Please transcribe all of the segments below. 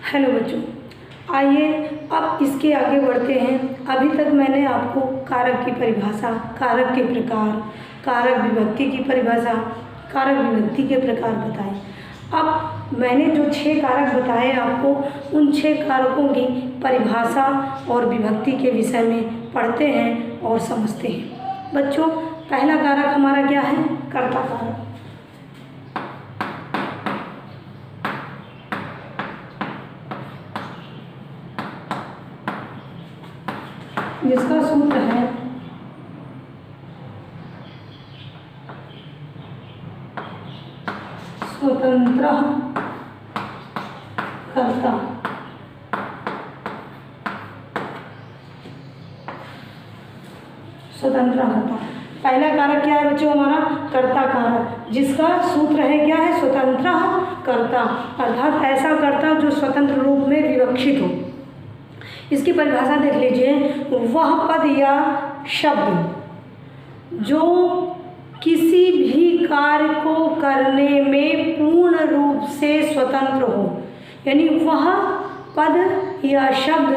Hello बच्चों, आइए अब इसके आगे बढ़ते हैं। अभी तक मैंने आपको कारक की परिभाषा, कारक के प्रकार, कारक विभक्ति की परिभाषा, कारक विभक्ति के प्रकार बताए। अब मैंने जो 6 कारक बताए आपको, उन 6 कारकों की परिभाषा और विभक्ति के विषय में पढ़ते हैं और समझते हैं। बच्चों, पहला कारक हमारा क्या है? कर्ता कारक, जिसका सूत्र है स्वतंत्र कर्ता। स्वतंत्र कर्ता पहला कारक क्या है बच्चों? हमारा कर्ता कारक, जिसका सूत्र है क्या है? स्वतंत्र कर्ता, अर्थात ऐसा कर्ता जो स्वतंत्र रूप में विवक्षित हो। इसकी परिभाषा देख लीजिए। वह पद या शब्द जो किसी भी कार्य को करने में पूर्ण रूप से स्वतंत्र हो, यानी वह पद या शब्द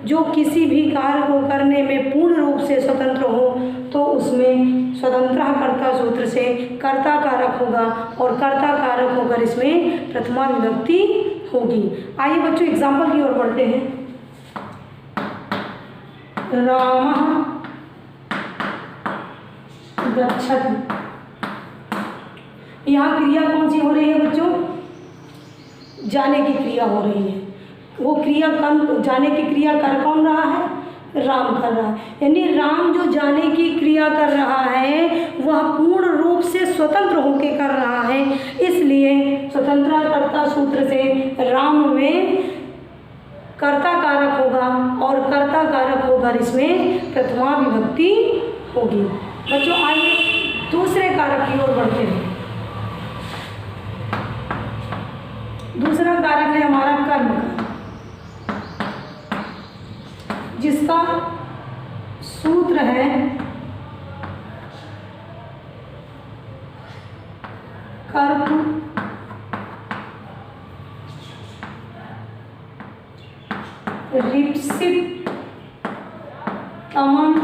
जो किसी भी कार्य को करने में पूर्ण रूप से स्वतंत्र हो, तो उसमें स्वतंत्र कर्ता सूत्र से कर्ता कारक होगा और कर्ता कारक होकर इसमें प्रथमा विभक्ति होगी। आइए बच्चों एग्जाम्पल की ओर बढ़ते हैं। रामः गच्छति। यहाँ क्रिया कौन सी हो रही है बच्चों? जाने की क्रिया हो रही है। वो क्रिया कौन, जाने की क्रिया कर कौन रहा है? राम कर रहा है। यानी राम जो जाने की क्रिया कर रहा है वह पूर्ण रूप से स्वतंत्र होकर कर रहा है, इसलिए स्वतंत्र कर्ता सूत्र से राम में कर्ता कारक होगा और कर्ता कारक होकर इसमें प्रथमा विभक्ति होगी। बच्चों आइए दूसरे कारक की ओर बढ़ते हैं। दूसरा कारक है हमारा कर्म कारक, जिसका सूत्र है कर्म रिप्सित तमम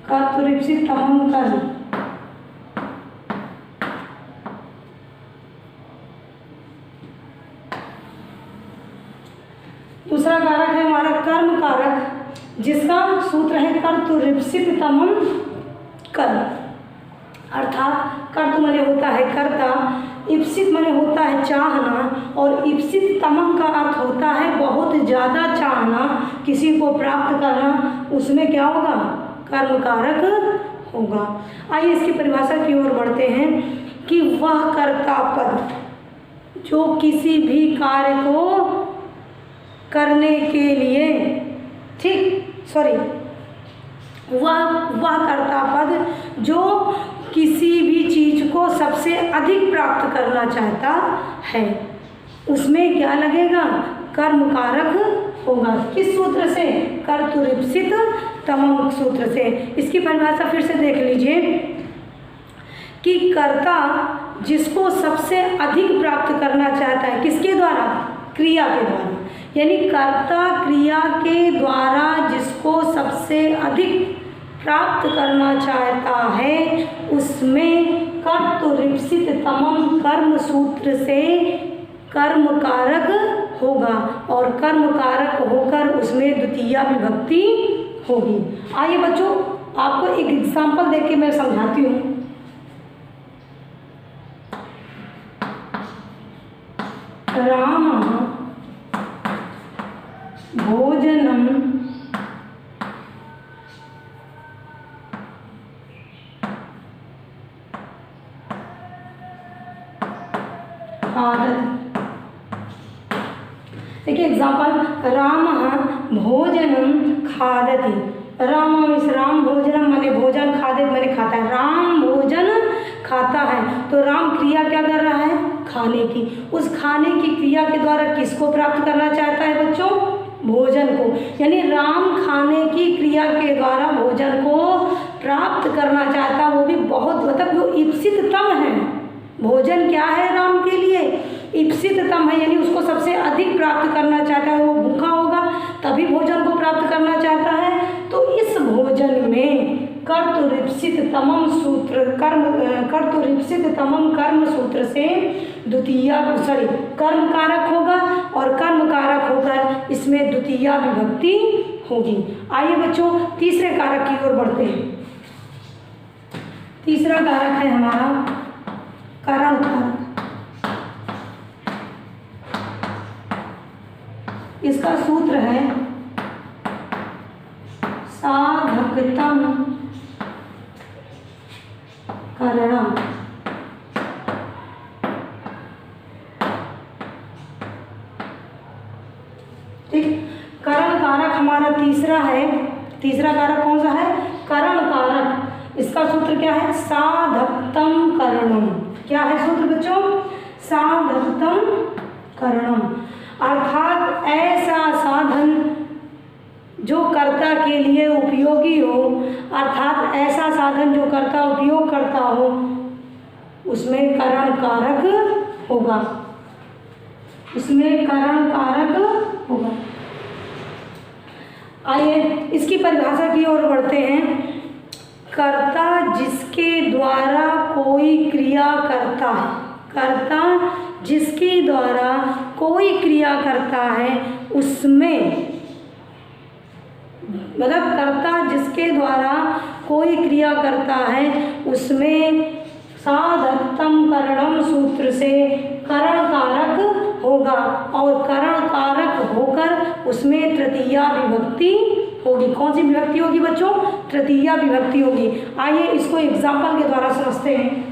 कर्तुरिप्सित तमम कर्म। दूसरा कारक है हमारा कर्म कारक, जिसका सूत्र है कर्तुरिप्सित तमम कर्म। अर्थात कर्तु माने होता है कर्ता, इप्सित माने होता है चाहना, और इप्सित तमम का अर्थ होता है बहुत ज़्यादा चाहना, किसी को प्राप्त करना। उसमें क्या होगा? कर्म कारक होगा। आइए इसकी परिभाषा की ओर बढ़ते हैं कि वह कर्ता पद जो किसी भी कार्य को करने के लिए, वह कर्ता पद जो किसी भी चीज को सबसे अधिक प्राप्त करना चाहता है, उसमें क्या लगेगा? कर्म कारक होगा। किस सूत्र से? कर्तुरिप्सित तमम सूत्र से। इसकी परिभाषा फिर से देख लीजिए कि कर्ता जिसको सबसे अधिक प्राप्त करना चाहता है, किसके द्वारा? क्रिया के द्वारा। यानी कर्ता क्रिया के द्वारा जिसको सबसे अधिक प्राप्त करना चाहता है, उसमें कर्तुरिप्सित तमम कर्म सूत्र से कर्म कारक होगा और कर्म कारक होकर उसमें द्वितीया विभक्ति होगी। आइए बच्चों आपको एक एग्जाम्पल देके मैं समझाती हूँ। रामः भोजनम खादति। देखिए एग्जाम्पल, रामः भोजनम खादति। राम भोजनम माने भोजन, खादति माने खाता है। राम भोजन खाता है, तो राम क्रिया क्या कर रहा है? खाने की। उस खाने की क्रिया के द्वारा किसको प्राप्त करना चाहता है बच्चों? भोजन को, यानी राम खाने की क्रिया के द्वारा भोजन को प्राप्त करना चाहता, वो भी बहुत, मतलब जो ईप्सिततम है। भोजन क्या है राम के लिए? ईप्सिततम है, यानी उसको सबसे अधिक प्राप्त करना चाहता है। वो भूखा होगा तभी भोजन को प्राप्त करना चाहता है। तो इस भोजन में कर्तुरीप्सिततमम कर्म सूत्र से द्वितीया कर्म कारक होगा, और कर्म कारक होकर इसमें द्वितीया विभक्ति होगी। आइए बच्चों तीसरे कारक की ओर बढ़ते हैं। तीसरा कारक है हमारा करण कारक। इसका सूत्र है साधकतम करणम। ठीक, करण कारक हमारा तीसरा है। तीसरा कारक कौन सा है? करण कारक। इसका सूत्र क्या है? साधकतम करणम। क्या है सूत्र बच्चों? साधकतम करणम, अर्थात ऐसा साधन जो कर्ता के लिए उपयोगी हो, अर्थात ऐसा साधन जो कर्ता उपयोग करता हो, उसमें करण कारक होगा, उसमें करण कारक होगा। आइए इसकी परिभाषा की ओर बढ़ते हैं। कर्ता जिसके द्वारा कोई क्रिया करता है, कर्ता जिसके द्वारा कोई क्रिया करता है उसमें, मतलब कर्ता जिसके द्वारा कोई क्रिया करता है उसमें साधकतम करणम सूत्र से करण कारक होगा, और करण कारक होकर उसमें तृतीया विभक्ति होगी। कौन सी विभक्ति होगी बच्चों? तृतीया विभक्ति होगी। आइए इसको एग्जाम्पल के द्वारा समझते हैं।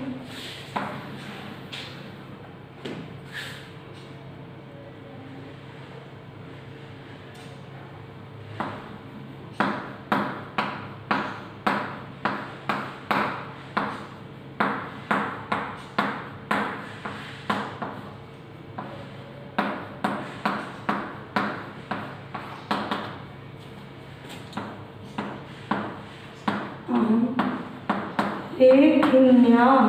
लेखिन्याः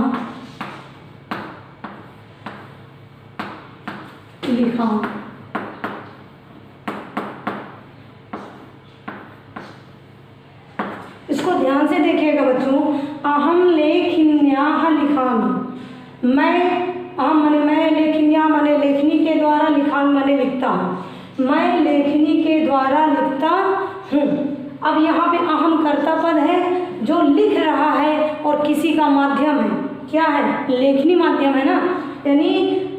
लिखा। इसको ध्यान से देखिएगा बच्चों। अहम लेखिन्याः लिखामि। मैं लेखिन्याः माने लेखनी के द्वारा, लिखामि माने लिखता हूँ। मैं लेखनी के द्वारा लिखता हूँ। अब यहाँ पे अहम कर्ता पद है जो लिख रहा है, और किसी का माध्यम है। क्या है? लेखनी माध्यम है ना, यानी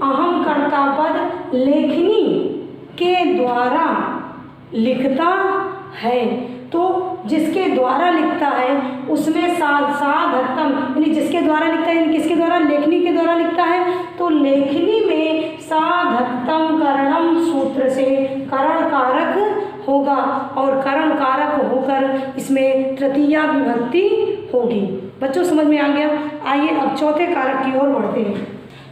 अहम कर्ता पद लेखनी के द्वारा लिखता है। तो जिसके द्वारा लिखता है उसमें साधकतम, यानी जिसके द्वारा लिखता है, यानी किसके द्वारा? लेखनी के द्वारा लिखता है। तो लेखनी में साधकतम करणम सूत्र से करण कारक होगा, और करण कारक होकर इसमें तृतीया विभक्ति होगी। बच्चों समझ में आ गया? आइए अब चौथे कारक की ओर बढ़ते हैं।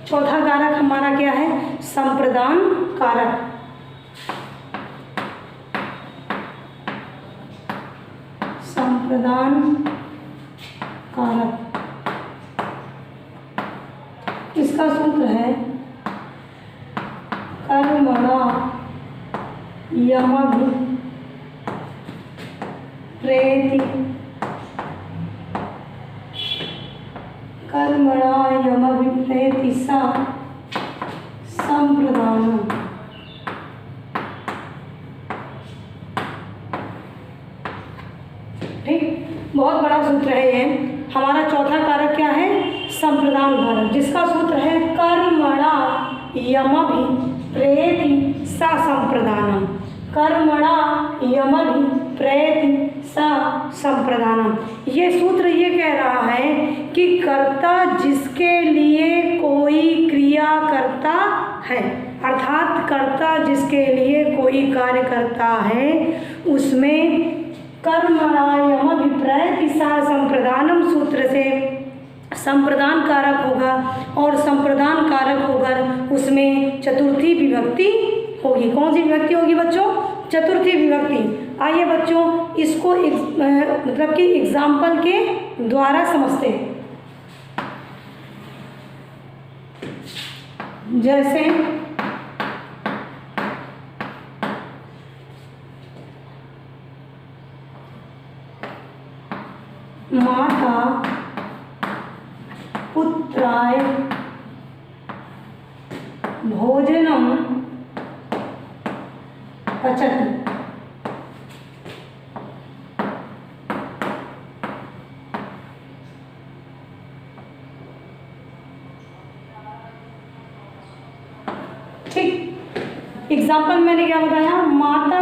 चौथा कारक हमारा क्या है? संप्रदान कारक। संप्रदान कारक, इसका सूत्र है कर्मणा यमभिप्रेति कर्मणा यमभिप्रेति सा संप्रदानम। ठीक, बहुत बड़ा सूत्र है ये। हमारा चौथा कारक क्या है? संप्रदान कारक, जिसका सूत्र है कर्मणा यमभिप्रेति सा संप्रदानम। कर्मणा यमभिप्रेति सा संप्रदानम। ये सूत्र ये कह रहा है कि कर्ता जिसके लिए कोई क्रिया करता है, अर्थात कर्ता जिसके लिए कोई कार्य करता है उसमें कर्मणा यमभिप्रेति सा संप्रदानम सूत्र से संप्रदान कारक होगा, और संप्रदान कारक होकर उसमें चतुर्थी विभक्ति होगी। कौन सी विभक्ति होगी बच्चों? चतुर्थी विभक्ति। आइए बच्चों इसको मतलब कि एग्जाम्पल के द्वारा समझते हैं। जैसे माता पुत्राय भोजनम पचति। ठीक, एग्जाम्पल मैंने क्या बताया, माता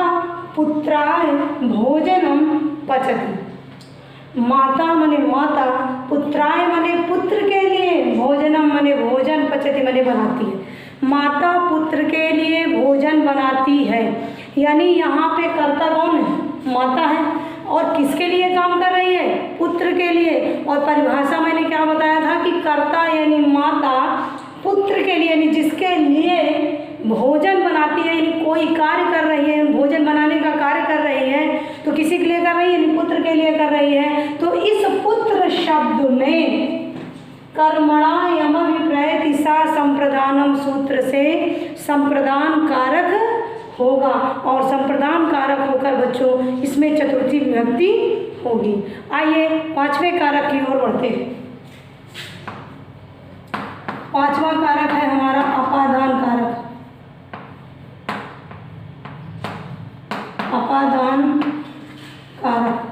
पुत्राय भोजनम पचति। माता मने माता, पुत्राय मने पुत्र के लिए, भोजनम मने भोजन, पचति मने बनाती है। माता पुत्र के लिए भोजन बनाती है, यानी यहाँ पे कर्ता कौन है, माता है, और किसके लिए काम कर रही है, पुत्र के लिए। और परिभाषा मैंने क्या बताया था कि कर्ता यानी माता पुत्र के लिए, यानी जिसके लिए भोजन बनाती है, यानी कोई कार्य कर रही है, भोजन बनाने का कार्य कर रही है, तो किसी के लिए कर रही है, यानी पुत्र के लिए कर रही है। तो इस पुत्र शब्द में कर्मणा यम विप्रयति सा संप्रदानम सूत्र से संप्रदान कारक होगा, और संप्रदान कारक होकर बच्चों इसमें चतुर्थी विभक्ति होगी। आइए पांचवें कारक की ओर बढ़ते हैं। पांचवा कारक है हमारा अपादान कारक। अपादान कारक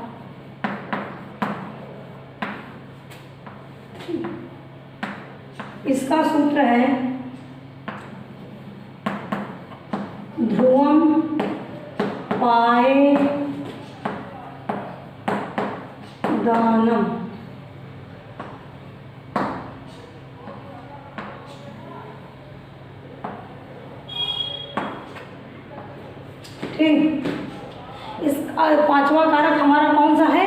इसका सूत्र है ध्रुवम पाए दानम। ठीक, इस पांचवा कारक हमारा कौन सा है,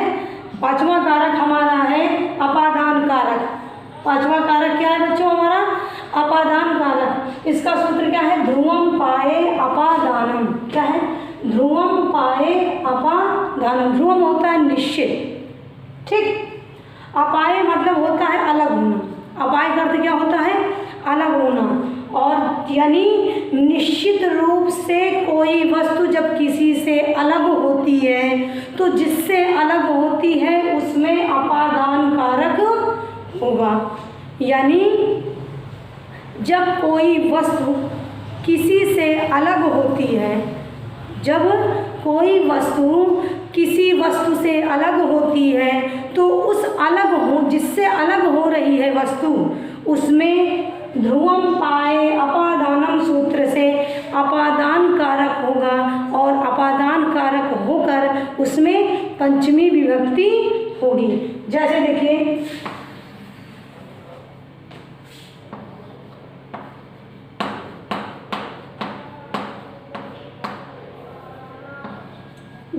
पांचवा कारक हमारा है अपादान कारक। पांचवा कारक क्या है बच्चों हमारा, अपादान कारक। इसका सूत्र क्या है, ध्रुवम पाए अपादानम। क्या है, ध्रुवम पाए अपादानम। ध्रुवम होता है निश्चित, ठीक, अपाय मतलब होता है अलग होना। अपाय का अर्थ क्या होता है, अलग होना, और यानी निश्चित रूप से कोई वस्तु जब किसी से अलग होती है तो जिससे अलग होती है उसमें अपादान कारक होगा। यानी जब कोई वस्तु किसी से अलग होती है, जब कोई वस्तु किसी वस्तु से अलग होती है तो उस अलग हो, जिससे अलग हो रही है वस्तु, उसमें ध्रुवम पाए अपादानम सूत्र से अपादान कारक होगा, और अपादान कारक होकर उसमें पंचमी विभक्ति होगी। जैसे देखिए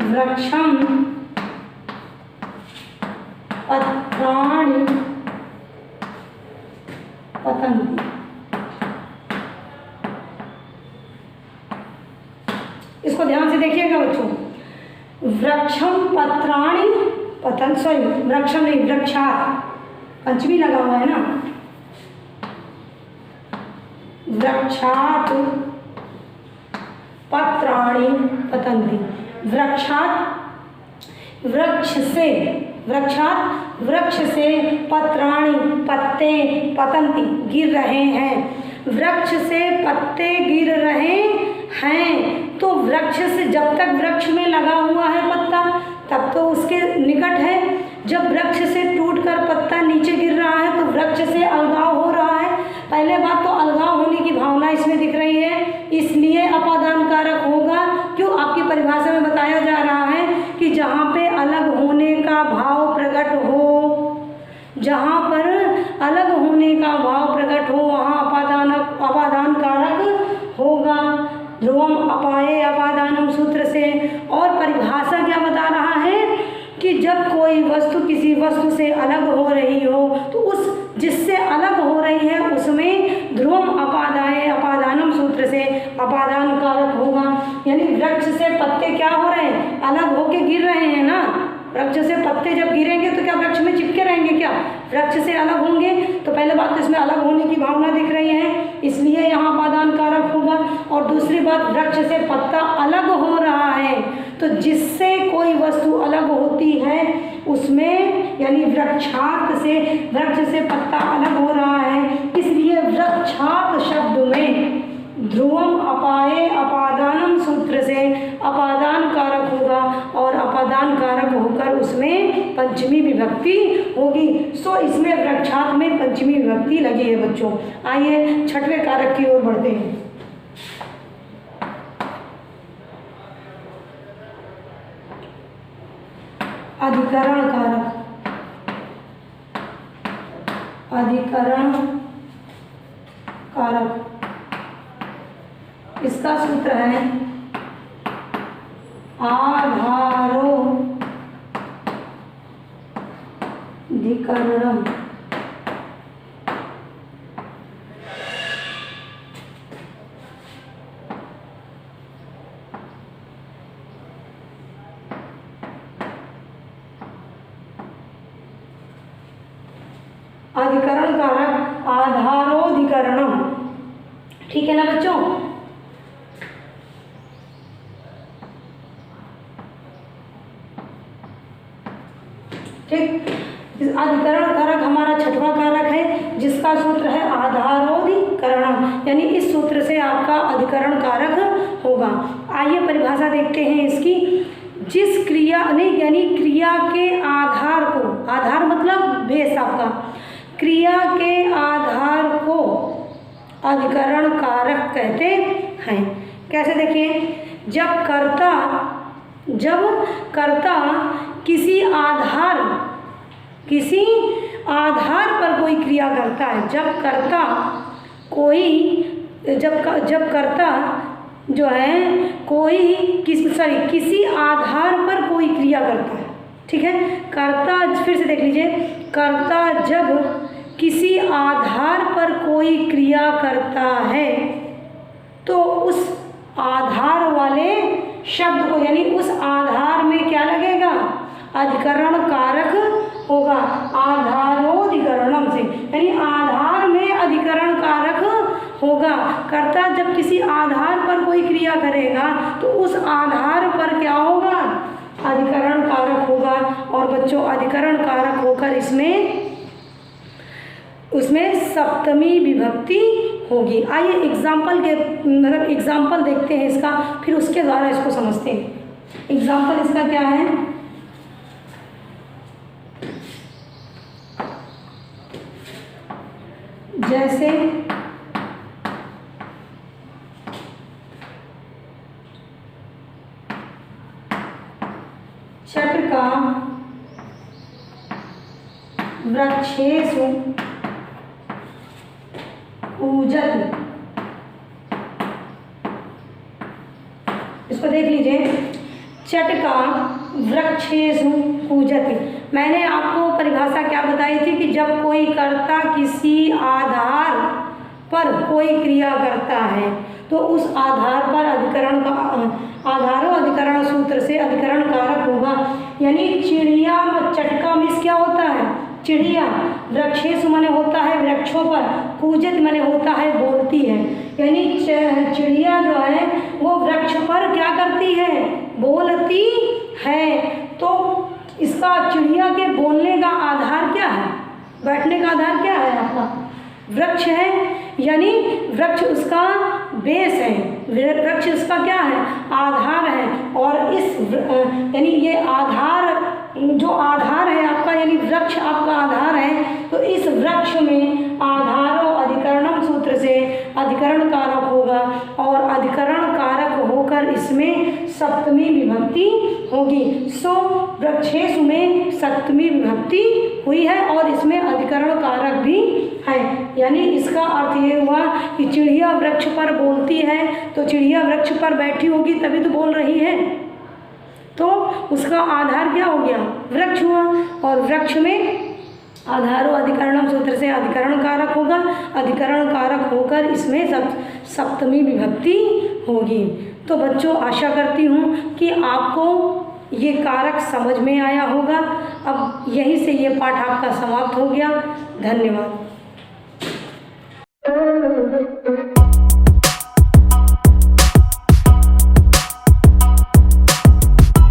वृक्षम पत्राणि पतन्ति। इसको ध्यान से देखिएगा बच्चों, वृक्षम पत्राणि पतन, सॉरी वृक्षम नहीं, वृक्षात पंचमी लगा हुआ है ना, वृक्षात पत्राणि पतन्ति। वृक्षात वृक्ष से, वृक्षात वृक्ष से पत्राणि पत्ते पतन्ति गिर रहे हैं। वृक्ष से पत्ते गिर रहे हैं, तो वृक्ष से, जब तक वृक्ष में लगा हुआ है पत्ता तब तो उसके निकट है। जब वृक्ष से टूटकर पत्ता नीचे गिर रहा है तो वृक्ष से अलगाव हो रहा है। पहले बात तो अलगाव होने की भावना इसमें दिख रही है, इसलिए अपादान कारक होगा। क्यों, आपकी परिभाषा में बताया जा रहा है कि जहाँ पे अलग होने का भाव प्रकट हो, जहाँ पर अलग होने का भाव प्रकट हो वहाँ अपादान कारक होगा। ध्रुवम अपाये अपादानम सूत्र से। और परिभाषा क्या बता रहा है कि जब कोई वस्तु किसी वस्तु से अलग हो रही हो तो उस जिससे अलग हो रही है उसमें ध्रुवम अपादाय अपादानम सूत्र से अपादान कारक होगा। यानी वृक्ष से पत्ते वृक्ष से पत्ते जब गिरेंगे तो क्या वृक्ष में चिपके रहेंगे क्या, वृक्ष से अलग होंगे। तो पहले बात तो इसमें अलग होने की भावना दिख रही है, इसलिए यहाँ अपादान कारक होगा। और दूसरी बात, वृक्ष से पत्ता अलग हो रहा है, तो जिससे कोई वस्तु अलग होती है उसमें यानी वृक्षार्थ से, वृक्ष से पत्ता अलग हो रहा है, इसलिए वृक्षार्थ शब्द में ध्रुवम अपाये अपादानम सूत्र से अपादान कारक होगा और अपादान कारक होकर उसमें पंचमी विभक्ति होगी। सो इसमें वृक्षार्थ में पंचमी विभक्ति लगी है बच्चों। आइए छठवें कारक की ओर बढ़ते हैं। अधिकरण कारक। अधिकरण कारक इसका सूत्र है आधारोधिकरणम। अधिकरण कारक आधारोधिकरणम, ठीक है ना बच्चों। ठीक, अधिकरण कारक हमारा छठवां कारक है जिसका सूत्र है आधारोधिकरण, यानी इस सूत्र से आपका अधिकरण कारक होगा। आइए परिभाषा देखते हैं इसकी। जिस क्रिया ने यानी क्रिया के आधार को, आधार मतलब बेस आपका, क्रिया के आधार को अधिकरण कारक कहते हैं। कैसे देखिए, जब कर्ता किसी आधार पर कोई क्रिया करता है, जब कर्ता जो है किसी आधार पर कोई क्रिया करता है, ठीक है। कर्ता, फिर से देख लीजिए, कर्ता जब किसी आधार पर कोई क्रिया करता है तो उस आधार वाले शब्द को यानी उस आधार में क्या लगेगा, अधिकरण कारक होगा। आधारोधिकरणम से यानी आधार में अधिकरण कारक होगा। कर्ता जब किसी आधार पर कोई क्रिया करेगा तो उस आधार पर क्या होगा, अधिकरण कारक होगा। और बच्चों अधिकरण कारक होकर उसमें सप्तमी विभक्ति होगी। आइए एग्जाम्पल देखते हैं इसका, फिर उसके द्वारा इसको समझते हैं। एग्जाम्पल इसका क्या है, जैसे चटका वृक्षेषु कूजति, इसको देख लीजिए, चटका वृक्षेषु कूजति। मैंने आपको परिभाषा क्या बताई थी कि जब कोई कर्ता किसी आधार पर कोई क्रिया करता है तो उस आधार पर अधिकरण सूत्र से अधिकरण कारक होगा। यानी चिड़िया, चटका मिस क्या होता है, चिड़िया, वृक्षेषु माने होता है वृक्षों पर, कूजत माने होता है बोलती है। यानी चिड़िया जो है वो वृक्ष पर क्या करती है, बोलती है। तो इसका चिड़िया के बोलने का आधार क्या है, बैठने का आधार क्या है आपका, वृक्ष है, यानी वृक्ष उसका बेस है, वृक्ष उसका क्या है, आधार है। और इस यानी ये आधार, जो आधार है आपका यानी वृक्ष आपका आधार है, तो इस वृक्ष में आधारो अधिकरणम सूत्र से अधिकरण कारक होगा और अधिकरण कारक होकर इसमें सप्तमी विभक्ति होगी। सो वृक्षेषु में सप्तमी विभक्ति हुई है और इसमें अधिकरण कारक भी है। यानी इसका अर्थ ये हुआ कि चिड़िया वृक्ष पर बोलती है, तो चिड़िया वृक्ष पर बैठी होगी तभी तो बोल रही है, तो उसका आधार क्या हो गया, वृक्ष हुआ। और वृक्ष में आधारो अधिकरणम सूत्र से अधिकरण कारक होगा, अधिकरण कारक होकर इसमें सप्तमी विभक्ति होगी। तो बच्चों आशा करती हूँ कि आपको ये कारक समझ में आया होगा। अब यहीं से ये पाठ आपका समाप्त हो गया। धन्यवाद।